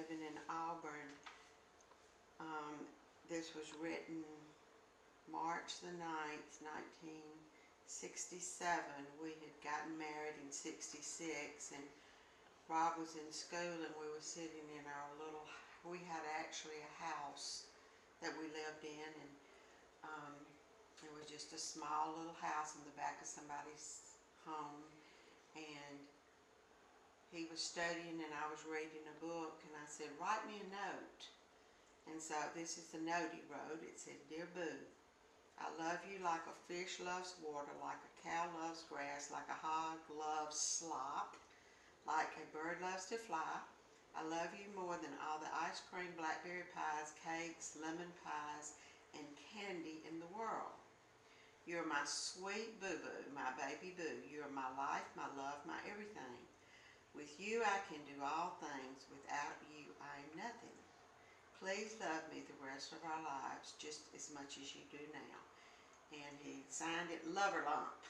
living in Auburn. This was written March the 9th, 1967. We had gotten married in 66, and Rob was in school, and we were sitting in our little, we had actually a house that we lived in, and it was just a small little house in the back of somebody's home, and he was studying and I was reading a book, and I said, write me a note. And so this is the note he wrote. It said, Dear Boo, I love you like a fish loves water, like a cow loves grass, like a hog loves slop, like a bird loves to fly. I love you more than all the ice cream, blackberry pies, cakes, lemon pies, and candy in the world. You're my sweet boo-boo, my baby boo. You're my life, my love, my everything. With you I can do all things. Without you I am nothing. Please love me the rest of our lives just as much as you do now. And he signed it Lover Lump.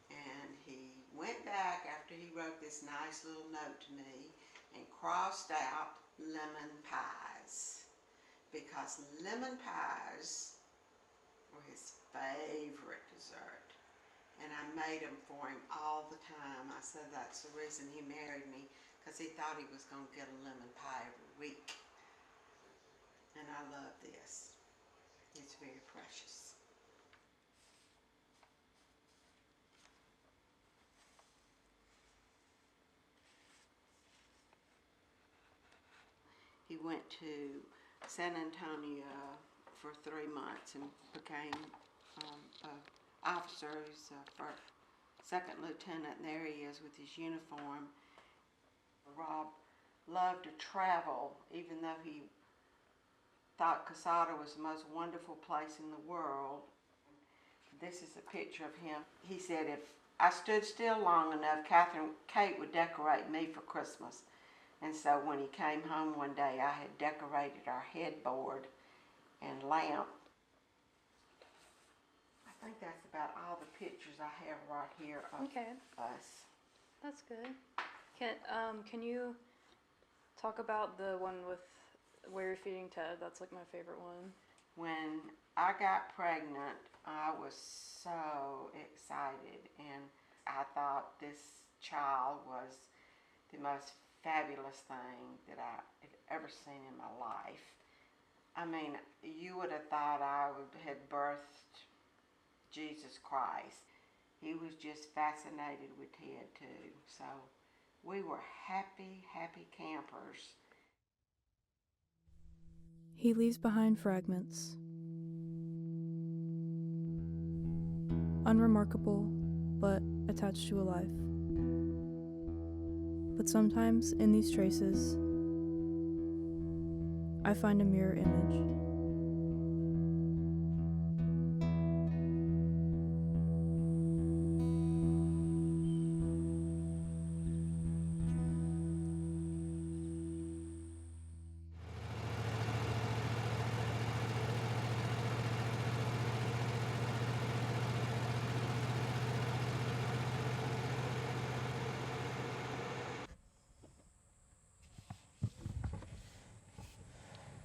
And he went back after he wrote this nice little note to me and crossed out lemon pies, because lemon pies were his favorite dessert. And I made them for him all the time. I said that's the reason he married me, because he thought he was going to get a lemon pie every week. And I love this. It's very precious. He went to San Antonio for 3 months and became an officer. He's a second lieutenant, and there he is with his uniform. Rob loved to travel, even though he thought Coosada was the most wonderful place in the world. This is a picture of him. He said, if I stood still long enough, Kate would decorate me for Christmas. And so when he came home one day, I had decorated our headboard and lamp. I think that's about all the pictures I have right here of us. That's good. Can you talk about the one with where you're feeding Ted? That's like my favorite one. When I got pregnant, I was so excited, and I thought this child was the most fabulous thing that I had ever seen in my life. I mean, you would have thought I had birthed Jesus Christ. He was just fascinated with Ted too. So we were happy, happy campers. He leaves behind fragments. Unremarkable, but attached to a life. But sometimes in these traces, I find a mirror image.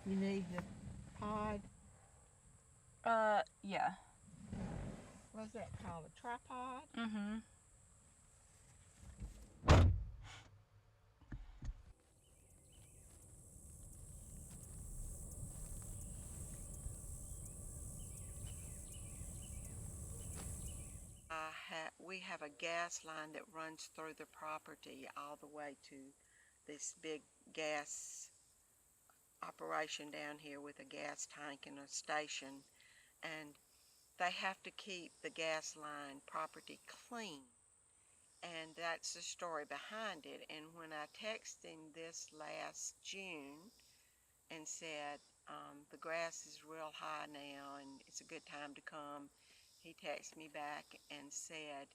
You need the pod. Yeah. What's that called? A tripod? Mm-hmm. We have a gas line that runs through the property all the way to this big gas operation down here with a gas tank and a station, and they have to keep the gas line property clean, and that's the story behind it. And when I texted him this last June and said the grass is real high now and it's a good time to come, he texted me back and said,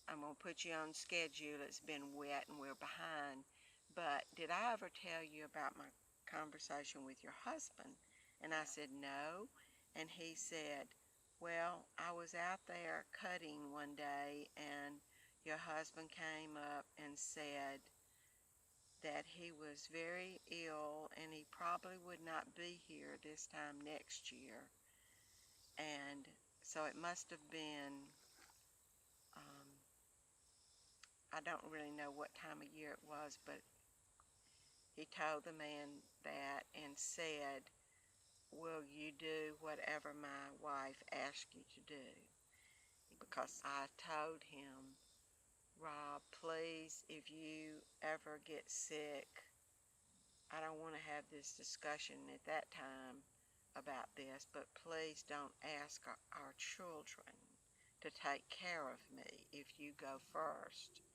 I'm going to put you on schedule. It's been wet and we're behind. But did I ever tell you about my conversation with your husband? And I said, no. And he said, well, I was out there cutting one day and your husband came up and said, that he was very ill and he probably would not be here this time next year. And so it must have been, I don't really know what time of year it was, but he told the man that and said, will you do whatever my wife asks you to do? Because I told him, Rob, please, if you ever get sick, I don't want to have this discussion at that time about this, but please don't ask our children to take care of me if you go first,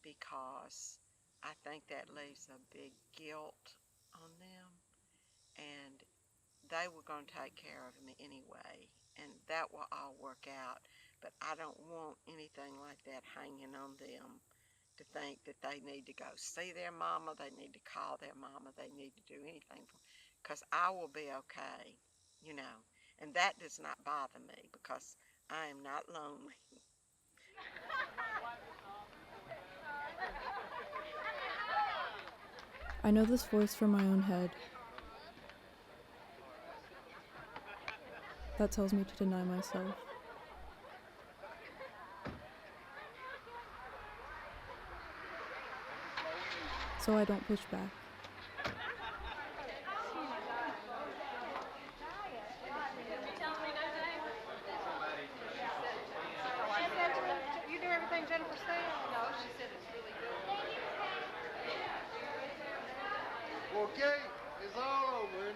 because I think that leaves a big guilt on them, and they were going to take care of me anyway, and that will all work out, but I don't want anything like that hanging on them to think that they need to go see their mama, they need to call their mama, they need to do anything, because I will be okay, you know, and that does not bother me because I am not lonely. I know this voice from my own head that tells me to deny myself. So I don't push back. You do everything Jennifer said? No, she said it's really good. Okay, it's all over.